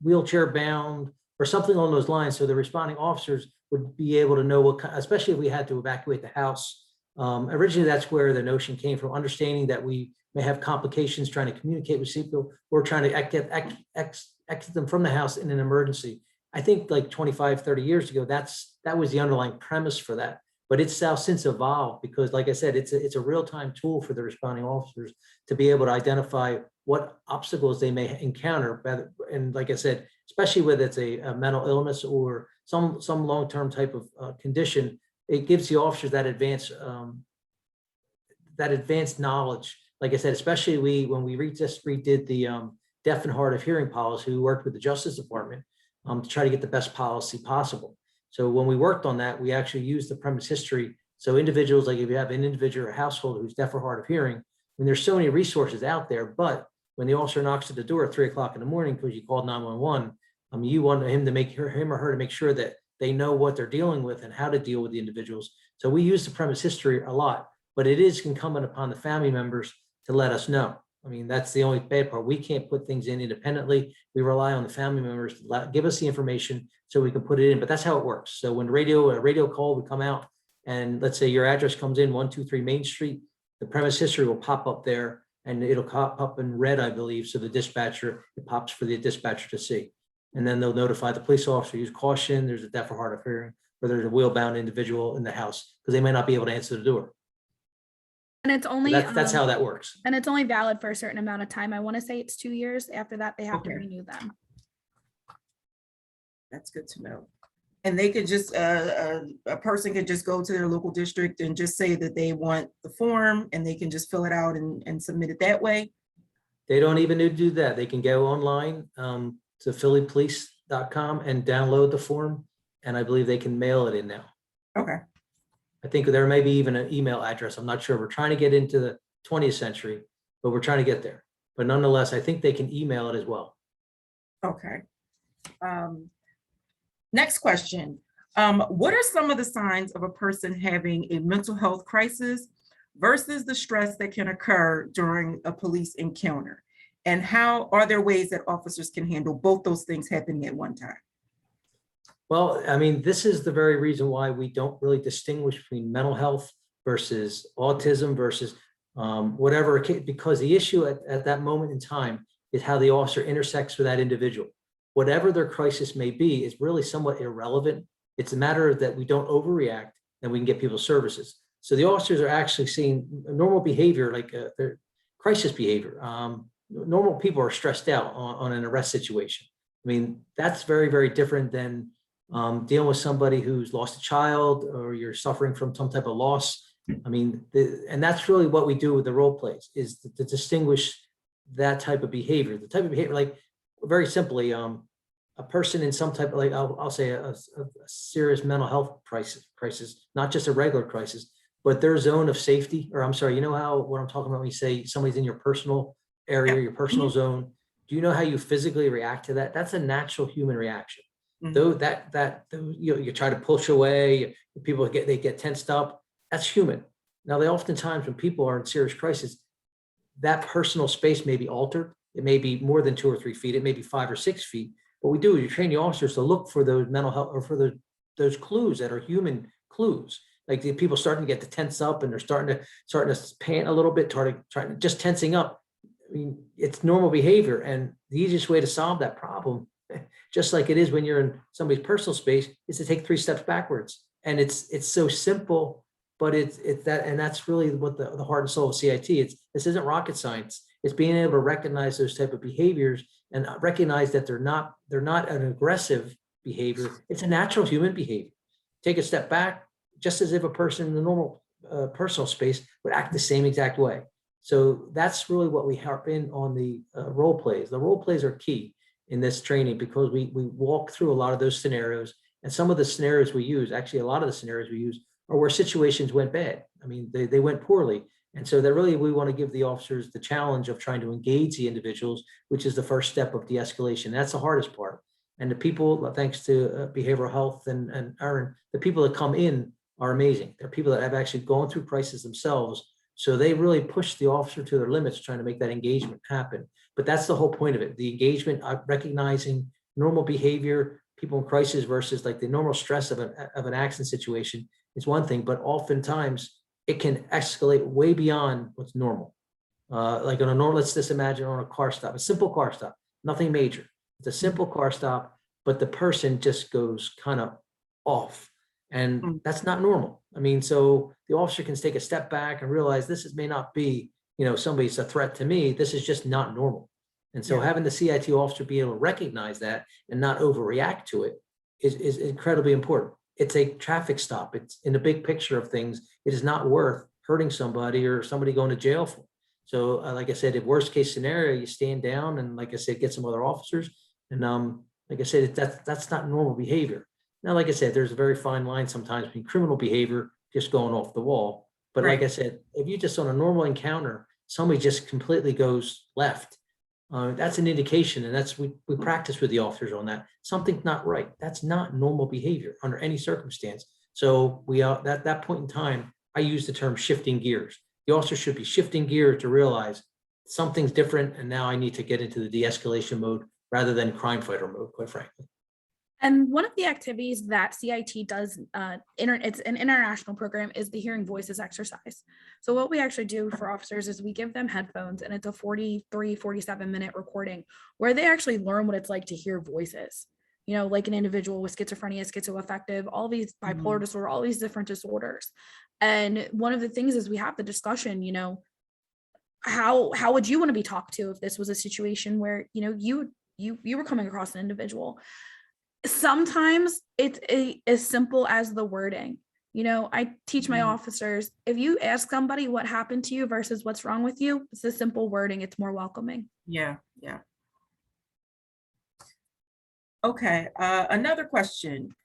wheelchair bound, or something along those lines. So the responding officers would be able to know what, especially if we had to evacuate the house. Originally, that's where the notion came from, understanding that we may have complications trying to communicate with people or trying to exit them from the house in an emergency. I think like 25, 30 years ago, that was the underlying premise for that. But it's now since evolved because, like I said, it's a real-time tool for the responding officers to be able to identify what obstacles they may encounter. And like I said, especially whether it's a mental illness or some long-term type of condition, it gives the officers that advanced knowledge. Like I said, especially when we just redid the deaf and hard of hearing policy, we worked with the Justice Department to try to get the best policy possible. So when we worked on that, we actually used the premise history. So individuals, like if you have an individual or household who's deaf or hard of hearing, there's so many resources out there, but when the officer knocks at the door at 3 o'clock in the morning because you called 911, you want him or her to make sure that they know what they're dealing with and how to deal with the individuals. So we use the premise history a lot, but it is incumbent upon the family members to let us know. That's the only bad part. We can't put things in independently. We rely on the family members to give us the information so we can put it in, but that's how it works. So when a radio call would come out and let's say your address comes in 123 Main Street, the premise history will pop up there and it'll pop up in red, I believe. So the dispatcher, it pops for the dispatcher to see. And then they'll notify the police officer, use caution, there's a deaf or hard of hearing, or there's a wheel-bound individual in the house because they may not be able to answer the door. And it's only that's how that works. And it's only valid for a certain amount of time. I want to say it's 2 years. After that, they have to renew them. That's good to know. And they could just, a person could just go to their local district and just say that they want the form and they can just fill it out and submit it that way. They don't even need to do that. They can go online to phillypolice.com and download the form. And I believe they can mail it in now. Okay. I think there may be even an email address. I'm not sure. We're trying to get into the 20th century, but we're trying to get there. But nonetheless, I think they can email it as well. Okay. Next question. What are some of the signs of a person having a mental health crisis versus the stress that can occur during a police encounter? And how are there ways that officers can handle both those things happening at one time? Well, this is the very reason why we don't really distinguish between mental health versus autism versus whatever, because the issue at that moment in time is how the officer intersects with that individual. Whatever their crisis may be is really somewhat irrelevant. It's a matter of that we don't overreact and we can get people services. So the officers are actually seeing normal behavior, like their crisis behavior. Normal people are stressed out on an arrest situation. That's very, very different than dealing with somebody who's lost a child or you're suffering from some type of loss. And that's really what we do with the role plays is to distinguish that type of behavior. The type of behavior, like very simply, a person in some type of, like I'll say a serious mental health crisis, not just a regular crisis, but their zone of safety, or I'm sorry, you know what I'm talking about when you say somebody's in your personal area, your personal zone. Do you know how you physically react to that? That's a natural human reaction. Though you try to push away, people get tensed up. That's human. Now, they oftentimes when people are in serious crisis, that personal space may be altered. It may be more than 2 or 3 feet. It may be 5 or 6 feet. What we do is you train the officers to look for those mental health or for those clues that are human clues. Like the people starting to get the tense up and they're starting to pant a little bit, trying to just tensing up. It's normal behavior, and the easiest way to solve that problem, just like it is when you're in somebody's personal space, is to take 3 steps backwards. And it's so simple but it's that, and that's really what the heart and soul of CIT. This isn't rocket science. It's being able to recognize those type of behaviors and recognize that they're not an aggressive behavior. It's a natural human behavior. Take a step back, just as if a person in the normal personal space would act the same exact way. So that's really what we harp in on the role plays. The role plays are key in this training because we walk through a lot of those scenarios, and some of the scenarios we use, actually a lot of the scenarios we use are where situations went bad. I mean, they went poorly. And so that really, we want to give the officers the challenge of trying to engage the individuals, which is the first step of de-escalation. That's the hardest part. And the people, thanks to behavioral health and Aaron, the people that come in are amazing. They're people that have actually gone through crisis themselves. So they really push the officer to their limits, trying to make that engagement happen. But that's the whole point of it. The engagement, recognizing normal behavior, people in crisis versus like the normal stress of an accident situation is one thing, but oftentimes it can escalate way beyond what's normal. Like on a normal, let's just imagine on a car stop, a simple car stop, nothing major. It's a simple car stop, but the person just goes kind of off. And that's not normal. I mean, so the officer can take a step back and realize may not be, somebody's a threat to me. This is just not normal. And so having the CIT officer be able to recognize that and not overreact to it is incredibly important. It's a traffic stop. It's in the big picture of things. It is not worth hurting somebody or somebody going to jail for. So like I said, if worst case scenario, you stand down and like I said, get some other officers. And like I said, that's not normal behavior. Now, like I said, there's a very fine line sometimes between criminal behavior just going off the wall. But like I said, if you just on a normal encounter, somebody just completely goes left, that's an indication. And that's, we practice with the officers on that. Something's not right. That's not normal behavior under any circumstance. So we are at that point in time, I use the term shifting gears. The officer should be shifting gears to realize something's different. And now I need to get into the de-escalation mode rather than crime fighter mode, quite frankly. And one of the activities that CIT does, it's an international program, is the Hearing Voices exercise. So what we actually do for officers is we give them headphones, and it's a 47-minute recording where they actually learn what it's like to hear voices. Like an individual with schizophrenia, schizoaffective, all these bipolar disorder, all these different disorders. And one of the things is we have the discussion, how would you want to be talked to if this was a situation where, you were coming across an individual? Sometimes it's as simple as the wording. I teach my officers, if you ask somebody what happened to you versus what's wrong with you, it's a simple wording. It's more welcoming. Yeah. Okay, another question.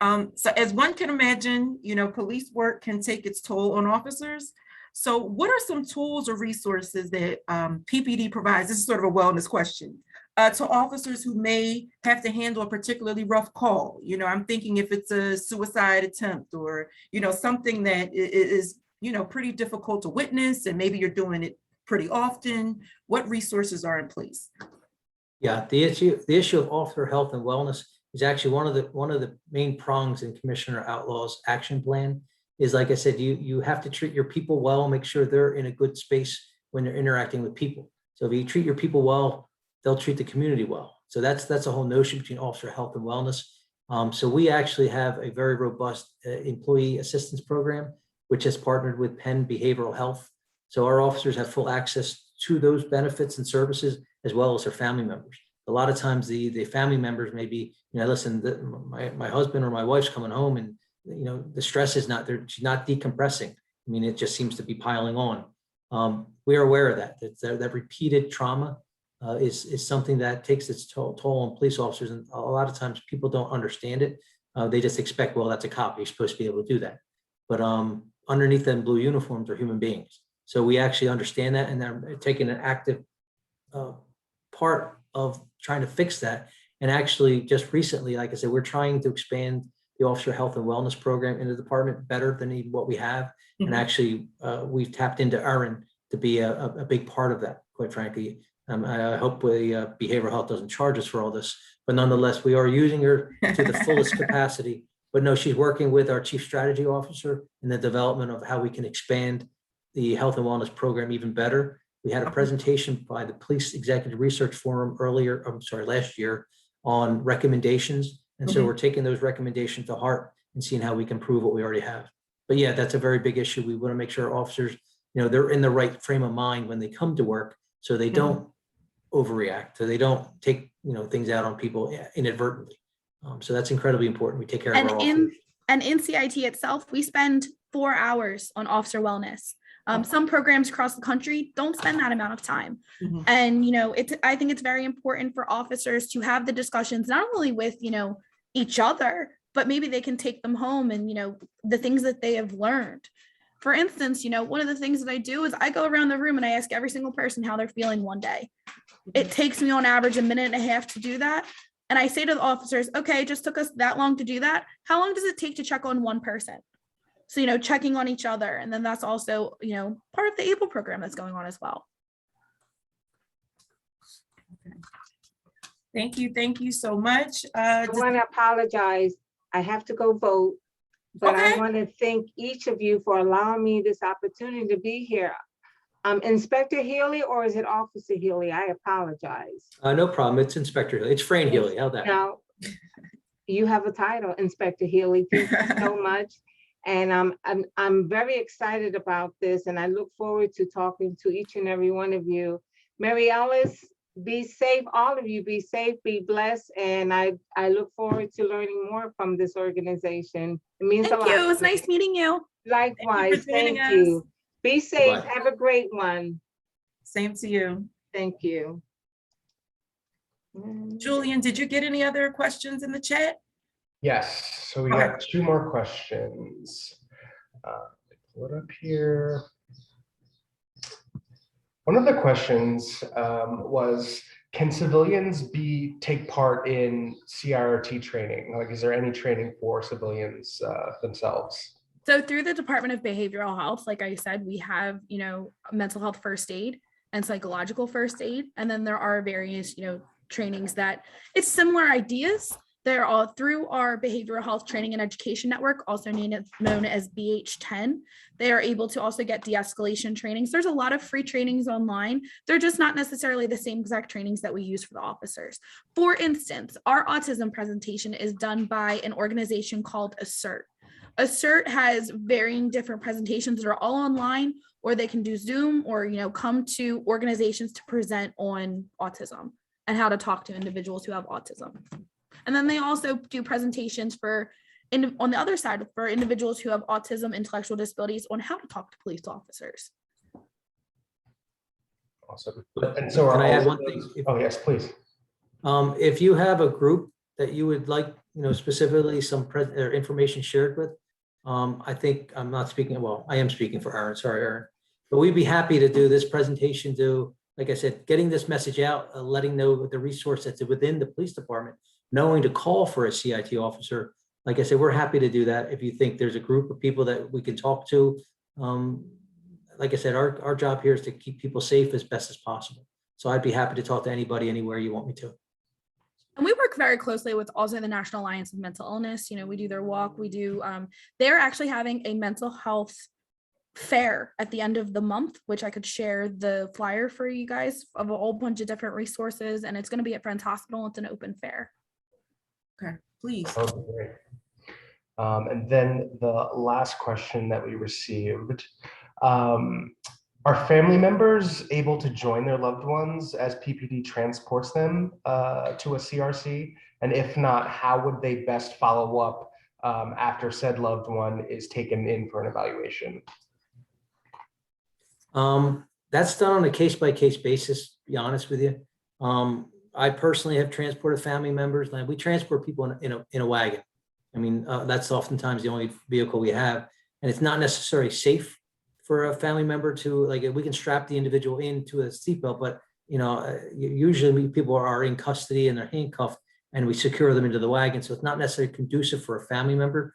So as one can imagine, police work can take its toll on officers. So what are some tools or resources that PPD provides? This is sort of a wellness question. To officers who may have to handle a particularly rough call. I'm thinking if it's a suicide attempt or, something that is, pretty difficult to witness and maybe you're doing it pretty often. What resources are in place? Yeah, the issue of officer health and wellness is actually one of the main prongs in Commissioner Outlaw's action plan. Is like I said, you have to treat your people well, make sure they're in a good space when they're interacting with people. So if you treat your people well, they'll treat the community well. So that's a whole notion between officer health and wellness. So we actually have a very robust employee assistance program, which has partnered with Penn Behavioral Health. So our officers have full access to those benefits and services, as well as their family members. A lot of times the family members may be, listen, my husband or my wife's coming home and, the stress is not there. She's not decompressing. I mean, it just seems to be piling on. We are aware of that. That repeated trauma is something that takes its toll on police officers. And a lot of times people don't understand it. They just expect, well, that's a cop. You're supposed to be able to do that. But underneath them blue uniforms are human beings. So we actually understand that, and they're taking an active part of trying to fix that. And actually just recently, like I said, we're trying to expand the officer health and wellness program in the department better than even what we have. And actually we've tapped into Aaron to be a big part of that, quite frankly. I hope behavioral health doesn't charge us for all this, but nonetheless, we are using her to the fullest capacity. But no, she's working with our chief strategy officer in the development of how we can expand the health and wellness program even better. We had a presentation by the Police Executive Research Forum last year on recommendations. And so we're taking those recommendations to heart and seeing how we can improve what we already have. But yeah, that's a very big issue. We want to make sure officers, they're in the right frame of mind when they come to work, so they don't overreact, so they don't take, things out on people inadvertently. So that's incredibly important. We take care of our officers. And in CIT itself, we spend 4 hours on officer wellness. Some programs across the country don't spend that amount of time. And, I think it's very important for officers to have the discussions, not only with, each other, but maybe they can take them home and, the things that they have learned. For instance, one of the things that I do is I go around the room and I ask every single person how they're feeling one day. It takes me on average 1.5 minutes to do that. And I say to the officers, okay, it just took us that long to do that. How long does it take to check on one person? So, checking on each other. And then that's also, part of the ABLE program that's going on as well. Thank you. Thank you so much. I want to apologize. I have to go vote, but I want to thank each of you for allowing me this opportunity to be here. Inspector Healy, or is it Officer Healy? I apologize. No problem. It's Inspector Healy. It's Fran Healy. How's that? Now, you have a title, Inspector Healy. Thank you so much. And I'm very excited about this, and I look forward to talking to each and every one of you. Mary Ellis, be safe. All of you be safe, be blessed. And I look forward to learning more from this organization. It means a lot. Thank you. It was nice meeting you. Likewise. Thank you for joining Thank you. us. Be safe. Bye. Have a great one. Same to you. Thank you. Julian, did you get any other questions in the chat? Yes, so we got 2 more questions. Pull it up here. One of the questions was, can civilians take part in CRT training? Like, is there any training for civilians themselves? So through the Department of Behavioral Health, like I said, we have, mental health first aid and psychological first aid. And then there are various, trainings that it's similar ideas. They're all through our Behavioral Health Training and Education Network, also known as BH10. They are able to also get de-escalation trainings. There's a lot of free trainings online. They're just not necessarily the same exact trainings that we use for the officers. For instance, our autism presentation is done by an organization called ASSERT. ASSERT has varying different presentations that are all online, or they can do Zoom, or come to organizations to present on autism and how to talk to individuals who have autism. And then they also do presentations on the other side for individuals who have autism, intellectual disabilities, on how to talk to police officers. Awesome. And so Can I add one thing? Oh, yes, please. If you have a group that you would like, specifically some information shared with, I think I am speaking for Aaron. Sorry, Aaron. But we'd be happy to do this presentation like I said, getting this message out, letting know the resource that's within the police department, knowing to call for a CIT officer. Like I said, we're happy to do that. If you think there's a group of people that we can talk to, like I said, our job here is to keep people safe as best as possible. So I'd be happy to talk to anybody, anywhere you want me to. And we work very closely with also the National Alliance of Mental Illness. We do their walk. We do, they're actually having a mental health fair at the end of the month, which I could share the flyer for you guys of a whole bunch of different resources. And it's going to be at Friends Hospital. It's an open fair. Okay, please. Oh, great. And then the last question that we received, are family members able to join their loved ones as PPD transports them to a CRC? And if not, how would they best follow up after said loved one is taken in for an evaluation? That's done on a case-by-case basis, to be honest with you. I personally have transported family members. We transport people in a wagon. I mean, that's oftentimes the only vehicle we have, and it's not necessarily safe for a family member to, we can strap the individual into a seatbelt, but usually people are in custody and they're handcuffed, and we secure them into the wagon. So it's not necessarily conducive for a family member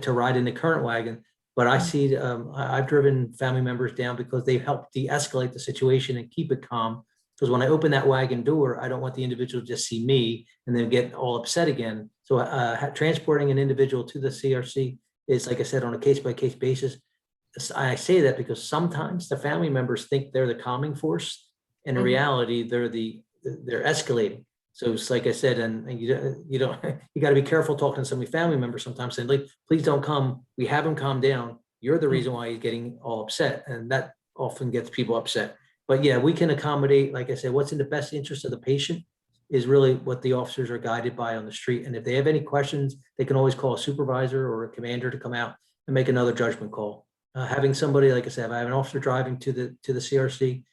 to ride in the current wagon. But I see, I've driven family members down because they've helped de-escalate the situation and keep it calm. Because when I open that wagon door, I don't want the individual to just see me and then get all upset again. So transporting an individual to the CRC is, like I said, on a case-by-case basis. I say that because sometimes the family members think they're the calming force, and in reality, they're escalating. So it's like I said, and you got to be careful talking to somebody family members sometimes, saying, like, please don't come. We have them calm down. you're the reason why he's getting all upset. And that often gets people upset. But yeah, we can accommodate, like I said, what's in the best interest of the patient is really what the officers are guided by on the street. And if they have any questions, they can always call a supervisor or a commander to come out and make another judgment call. Having somebody, like I said, if I have an officer driving to the CRC,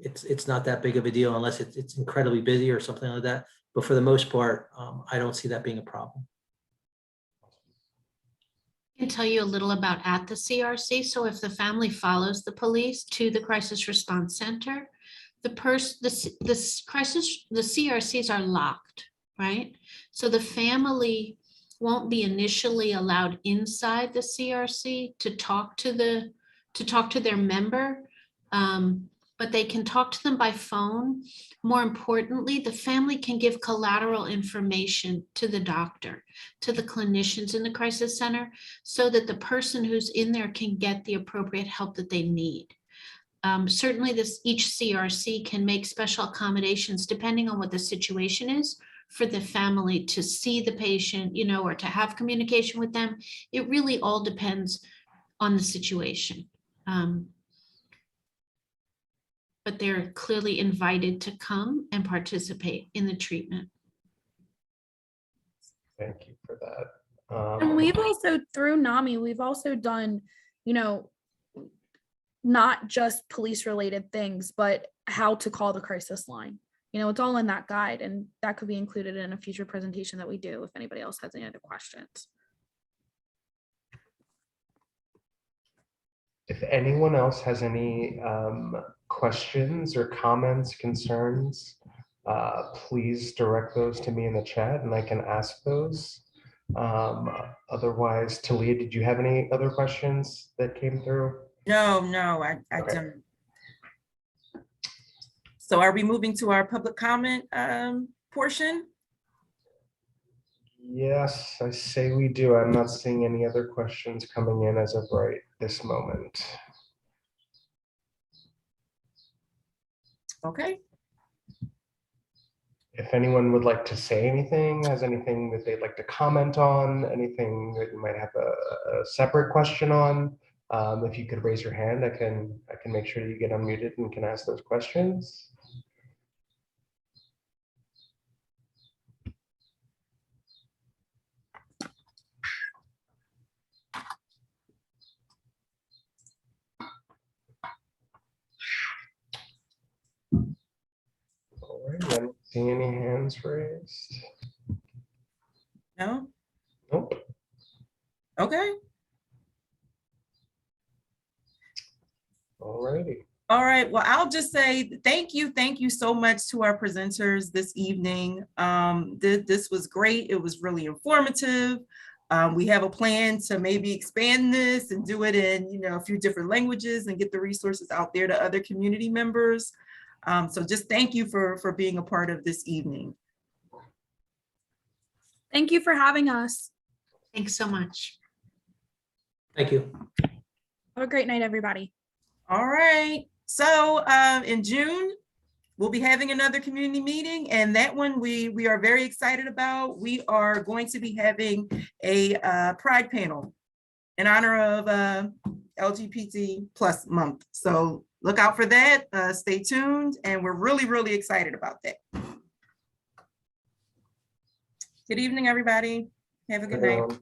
it's not that big of a deal unless it's incredibly busy or something like that. But for the most part, I don't see that being a problem. I can tell you a little about at the CRC. So if the family follows the police to the crisis response center, the CRCs are locked, right? So the family won't be initially allowed inside the CRC to talk to their member, but they can talk to them by phone. More importantly, the family can give collateral information to the doctor, to the clinicians in the crisis center, so that the person who's in there can get the appropriate help that they need. Certainly each CRC can make special accommodations depending on what the situation is for the family to see the patient, or to have communication with them. It really all depends on the situation. But they're clearly invited to come and participate in the treatment. Thank you for that. And we've also, through NAMI, we've also done, not just police related things, but how to call the crisis line. It's all in that guide, and that could be included in a future presentation that we do if anybody else has any other questions. If anyone else has any questions or comments, concerns, please direct those to me in the chat and I can ask those. Otherwise, Talia, did you have any other questions that came through? No, I Okay. don't. So are we moving to our public comment portion? Yes, I say we do. I'm not seeing any other questions coming in as of right this moment. Okay. If anyone would like to say anything, has anything that they'd like to comment on, anything that you might have a separate question on, if you could raise your hand, I can make sure you get unmuted and can ask those questions. All right, I don't see any hands raised. No? Nope. Okay. All righty. All right. Well, I'll just say thank you so much to our presenters this evening. This was great. It was really informative. We have a plan to maybe expand this and do it in, a few different languages and get the resources out there to other community members. So just thank you for being a part of this evening. Thank you for having us. Thanks so much. Thank you. Have a great night, everybody. All right. So in June, we'll be having another community meeting, and that one we are very excited about. We are going to be having a Pride panel in honor of LGBT plus month. So look out for that. Stay tuned, and we're really excited about that. Good evening, everybody. Have a good night.